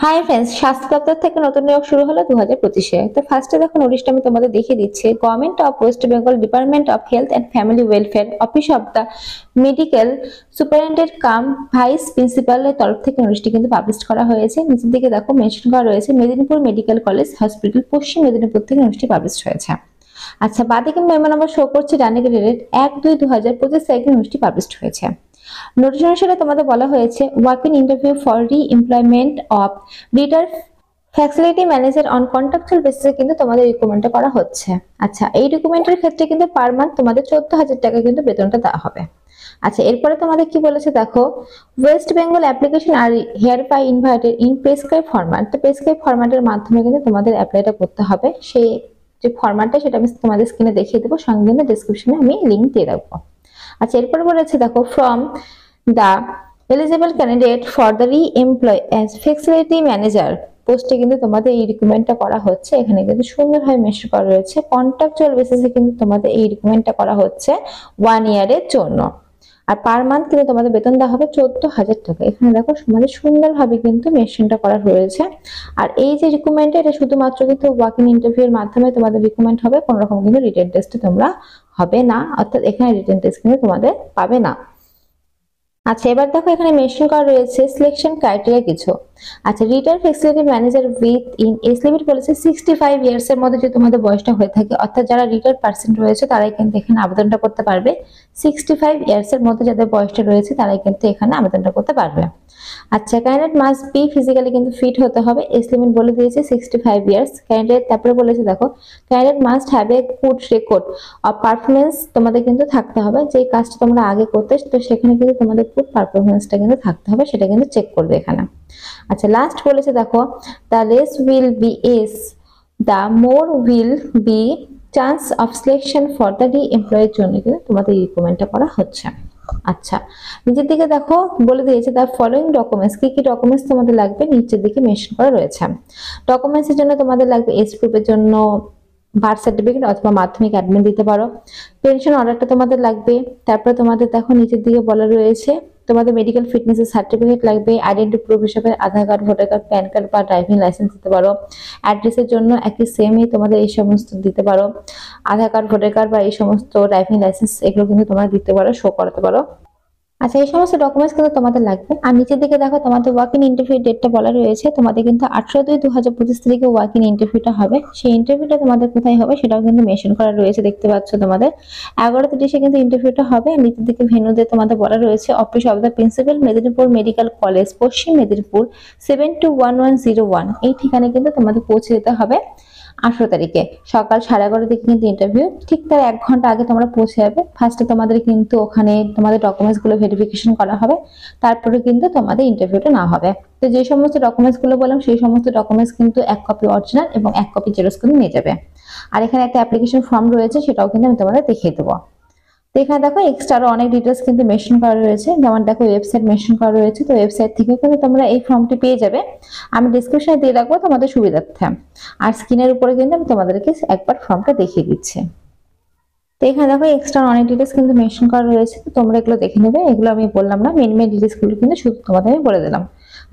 Hi friends, স্বাস্থ্য দপ্তর থেকে নতুন নিয়োগ শুরু হলো 2025-এ। তো ফার্স্টে দেখো নোটিশটা আমি তোমাদের দেখিয়ে দিচ্ছি। Government of West Bengal department of health and family welfare office of the medical superintendent cum vice প্রিন্সিপালের তরফ থেকে নোটিশটি কিন্তু পাবলিশ করা হয়েছে। নিচের দিকে দেখো মেনশন করা রয়েছে মেদিনীপুর মেডিকেল কলেজ হসপিটাল, পশ্চিম মেদিনীপুর থেকে নোটিশটি পাবলিশ হয়েছে। আচ্ছা, বাদিকে মেমো নাম্বার শো করছে, ডানে ডেট 1/2/2025 তারিখে নোটিশটি পাবলিশ হয়েছে। নোটিশ অনুসারে তোমাদের বলা হয়েছে work in interview for reemployment of retire facility manager on contractual বেসিসে কিন্তু তোমাদের রিকমেন্ডটা করা হচ্ছে। আচ্ছা, এই রিকমেন্ডের ক্ষেত্রে কিন্তু পার মান্থ তোমাদের 14,000 টাকা কিন্তু বেতনটা দেওয়া হবে। আচ্ছা, এরপরে তোমাদের কি বলেছে দেখো, West Bengal application are hereby invited in prescribe format. তো প্রেসক্রাইব ফরম্যাটের মাধ্যমে কিন্তু তোমাদের অ্যাপ্লাইটা করতে হবে। সেই যে ফরম্যাটটা সেটা আমি তোমাদের স্ক্রিনে দেখিয়ে দেবো, সঙ্গে কিন্তু ডেসক্রিপশনে আমি লিঙ্ক দিয়ে রাখবো। আচ্ছা, এরপরে বলেছে দেখো, from the eligible candidate for the রি এমপ্লয় অ্যাজ ফ্যাসিলিটি ম্যানেজার পোস্টে কিন্তু তোমাদের এই রিক্রুটমেন্টটা করা হচ্ছে। এখানে কিন্তু সুন্দরভাবে মেনশন করা রয়েছে কন্ট্রাকচুয়াল বেসিসে কিন্তু তোমাদের এই রিক্রুটমেন্টটা করা হচ্ছে 1 ইয়ারের জন্য। আর পার মান্থ কিন্তু তোমাদের বেতন দেওয়া হবে 14,000 টাকা। এখানে দেখো তোমাদের সুন্দরভাবে কিন্তু মেনশনটা করা রয়েছে। আর এই যে রিক্রুটমেন্টটা, এটা শুধুমাত্র কিন্তু ওয়াক ইন ইন্টারভিউ এর মাধ্যমে তোমাদের রিক্রুটমেন্ট হবে, কোনো রকম কিন্তু রিটেন টেস্টে তোমরা হবে না, অর্থাৎ এখানে রিটেন টেস্ট কিন্তু তোমাদের পাবে না। আচ্ছা, এবার দেখো এখানে মেনশন করা রয়েছে সিলেকশন ক্রাইটেরিয়া কিছু। আচ্ছা, retired facility manager within age limit বলেছে 65 ইয়ার্স এর মধ্যে যদি তোমাদের বয়সটা হয়ে থাকে, অর্থাৎ যারা রিটায়ার্ড পার্সন রয়েছে তারাই কিন্তু এখানে আবেদনটা করতে পারবে। 65 ইয়ার্স এর মধ্যে যাদের বয়সটা রয়েছে তারাই কিন্তু এখানে আবেদনটা করতে পারবে। আচ্ছা, ক্যান্ডিডেট মাস্ট বি ফিজিক্যালি কিন্তু ফিট হতে হবে। এজ লিমিট বলে দিয়েছে 65 ইয়ার্স ক্যান্ডিডেট। তারপরে বলেছে দেখো, candidate must have a good record of performance তোমাদের কিন্তু থাকতে হবে। যে কাজটা তোমরা আগে করতে, তো সেখানে কিন্তু তোমাদের গুড পারফরমেন্সটা কিন্তু থাকতে হবে, সেটা কিন্তু চেক করবে এখানে। আচ্ছা, লাস্ট বলেছে দেখো, the less will be S the more will be chance of selection for the রি এমপ্লয়ের জন্য কিন্তু তোমাদের রিকমেন্ডটা করা হচ্ছে। আচ্ছা, নিচের দিকে দেখো বলে দিয়েছে দ্য ফলোইং ডকুমেন্টস, কি কি ডকুমেন্টস তোমাদের লাগবে নিচের দিকে মেনশন করা রয়েছে। ডকুমেন্টস এর জন্য তোমাদের লাগবে এজ প্রুফের জন্য বার্থ সার্টিফিকেট অথবা মাধ্যমিক অ্যাডমিট দিতে পারো। পেনশন অর্ডারটা তোমাদের লাগবে। তারপরে তোমাদের দেখো নিচের দিকে বলা রয়েছে তোমাদের মেডিকেল ফিটনেসের সার্টিফিকেট লাগবে। আইডেন্টি প্রুফ হিসেবে Aadhaar card, voter card, PAN card বা ড্রাইভিং লাইসেন্স দিতে পারো। অ্যাড্রেসের জন্য একই সেমই তোমাদের এই সমস্ত দিতে পারো। আধার কার্ড, ভোটার কার্ড বা এই সমস্ত ড্রাইভিং লাইসেন্স এগুলো কিন্তু তোমরা দিতে পারো, শো করাতে পারো। আচ্ছা, এই সমস্ত ডকুমেন্টস কিন্তু তোমাদের লাগবে। আর নিচের দিকে দেখো তোমাদের ওয়াক ইন ইন্টারভিউ ডেটটা বলা রয়েছে। তোমাদের কিন্তু 18/2/2025 তারিখে ওয়াক ইন ইন্টারভিউটা হবে। সেই ইন্টারভিউটা তোমাদের কোথায় হবে সেটাও কিন্তু মেনশন করা রয়েছে, দেখতে পাচ্ছ তোমাদের 11:30 কিন্তু ইন্টারভিউটা হবে। আর নিচের দিকে ভেন্যুতে তোমাদের বলা রয়েছে office of the principal, Medinipur medical college, পশ্চিম মেদিনীপুর 721101। এই ঠিকানায় কিন্তু তোমাদের পৌঁছে যেতে হবে 18 তারিখে সকাল 11:30 দিকে কিন্তু ইন্টারভিউ। ঠিক তার 1 ঘন্টা আগে তোমরা পৌঁছে যাবে। ফার্স্টে তোমাদের কিন্তু ওখানে তোমাদের ডকুমেন্টস গুলো ভেরিফিকেশন করা হবে, তারপরে কিন্তু তোমাদের ইন্টারভিউটা না হবে। তো যে সমস্ত ডকুমেন্টস গুলো বললাম সেই সমস্ত ডকুমেন্টস কিন্তু 1 কপি অরিজিনাল এবং 1 কপি জেরক্স কিন্তু নিয়ে যাবে। আর এখানে একটা অ্যাপ্লিকেশন ফর্ম রয়েছে, সেটাও কিন্তু আমি তোমাদের দেখিয়ে দেবো। তো এখানে দেখো এক্সট্রা আরো অনেক ডিটেলস কিন্তু মেনশন করা রয়েছে, যেমন দেখো ওয়েবসাইট মেনশন করা রয়েছে। তো ওয়েবসাইট থেকে কিন্তু তোমরা এই ফর্মটি পেয়ে যাবে, আমি ডেসক্রিপশনে দিয়ে রাখবো তোমাদের সুবিধার্থে। আর স্ক্রিনের উপরে কিন্তু আমি তোমাদেরকে একবার ফর্মটা দেখিয়ে দিচ্ছি। তো এখানে দেখো এক্সট্রা অনেক ডিটেলস কিন্তু মেনশন করা রয়েছে, তো তোমরা এগুলো দেখে নেবে। এগুলো আমি বললাম না, মেন মেন ডিটেলস গুলো কিন্তু শুধু তোমাদের আমি বলে দিলাম।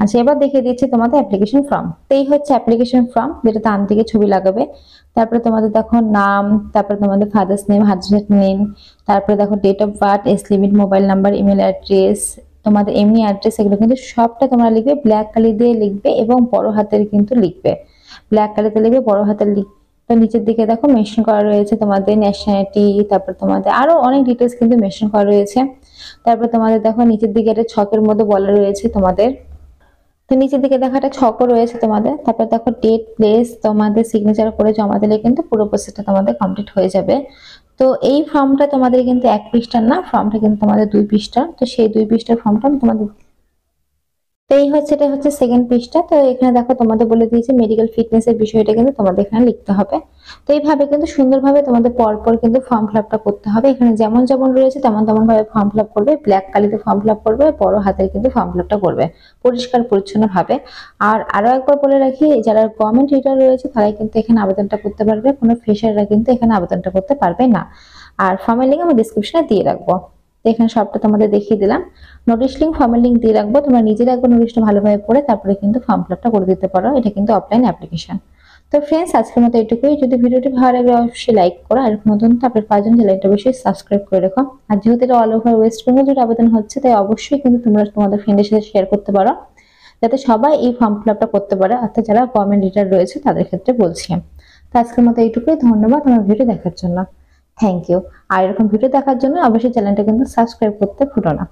আচ্ছা, এবার দেখিয়ে দিচ্ছি তোমাদের অ্যাপ্লিকেশন ফর্ম। তো এই হচ্ছে অ্যাপ্লিকেশন ফর্ম, যেটা ডান দিকে ছবি লাগাবে। তারপরে তোমাদের দেখো নাম, তারপরে তোমাদের ফাদার্স নেম, হাজবেন্ড নেম, তারপরে দেখো date of birth, age limit, mobile number, email address, তোমাদের এমনি অ্যাড্রেস, এগুলো কিন্তু সবটা তোমরা লিখবে, ব্ল্যাক কালি দিয়ে লিখবে এবং বড় হাতের কিন্তু লিখবে। ব্ল্যাক কালিতে লিখবে, বড় হাতের লিখবে। তো নিচের দিকে দেখো মেনশন করা রয়েছে তোমাদের ন্যাশনালিটি, তারপর তোমাদের আরো অনেক ডিটেলস কিন্তু মেনশন করা রয়েছে। তারপর তোমাদের দেখো নিচের দিকে একটা ছকের মধ্যে বলা রয়েছে তোমাদের, তো নিচের দিকে দেখো একটা ছকও রয়েছে তোমাদের। তারপর দেখো ডেট, প্লেস, তোমাদের সিগনেচার করে জমা দিলে কিন্তু পুরো প্রসেসটা তোমাদের কমপ্লিট হয়ে যাবে। তো এই ফর্মটা তোমাদের কিন্তু 1 পৃষ্ঠার না, ফর্মটা কিন্তু তোমাদের 2 পৃষ্ঠার। তো সেই 2 পৃষ্ঠার ফর্মটা আমি তোমাদের, তো এই হচ্ছে, এটা হচ্ছে সেকেন্ড পেজটা। তো এখানে দেখো তোমাদের বলে দিয়েছে মেডিকেল ফিটনেস এর বিষয়টা কিন্তু তোমাদের এখানে লিখতে হবে। তো এইভাবে কিন্তু সুন্দরভাবে তোমাদের পরপর কিন্তু ফর্ম ফিল আপটা করতে হবে। এখানে যেমন যেমন রয়েছে তেমন তেমন ভাবে ফর্ম ফিল আপ করবে, ব্ল্যাক কালিতে ফর্ম ফিল আপ করবে, বড় হাতের কিন্তু ফর্ম ফিল আপটা করবে পরিষ্কার পরিচ্ছন্ন ভাবে। আর আরো একবার বলে রাখি, যারা গভর্নমেন্ট রিটার রয়েছে তারাই কিন্তু এখানে আবেদনটা করতে পারবে, কোনো ফ্রেশাররা কিন্তু এখানে আবেদনটা করতে পারবে না। আর ফর্মের লিঙ্ক আমি ডেসক্রিপশনে দিয়ে রাখবো। তো এখানে সবটা তোমাদের দেখিয়ে দিলাম। নোটিশ লিঙ্ক, ফর্মের লিঙ্ক দিয়ে রাখবো, তোমরা নিজে রাখবো নোটিশটা ভালোভাবে পড়ে তারপরে কিন্তু ফর্ম ফিলআপটা করে দিতে পারো। এটা কিন্তু অফলাইন অ্যাপ্লিকেশন। তো ফ্রেন্ডস, আজকের মতো এটুকুই। যদি ভিডিওটি ভালো লাগে অবশ্যই লাইক করো, আর নতুন তো আপনার পাঁচজন চ্যানেলটা অবশ্যই সাবস্ক্রাইব করে রাখো। আর যেহেতু এটা অল ওভার ওয়েস্ট বেঙ্গল জুড়ে আবেদন হচ্ছে, তাই অবশ্যই কিন্তু তোমরা তোমাদের ফ্রেন্ডের সাথে শেয়ার করতে পারো, যাতে সবাই এই ফর্ম ফিলআপটা করতে পারে, অর্থাৎ যারা গভর্নমেন্ট রিটার রয়েছে তাদের ক্ষেত্রে বলছি। তো আজকের মতো এইটুকুই। ধন্যবাদ আমার ভিডিও দেখার জন্য। Thank you. আর এরকম ভিডিও দেখার জন্য অবশ্যই চ্যানেলটা কিন্তু সাবস্ক্রাইব করতে ভুলো না।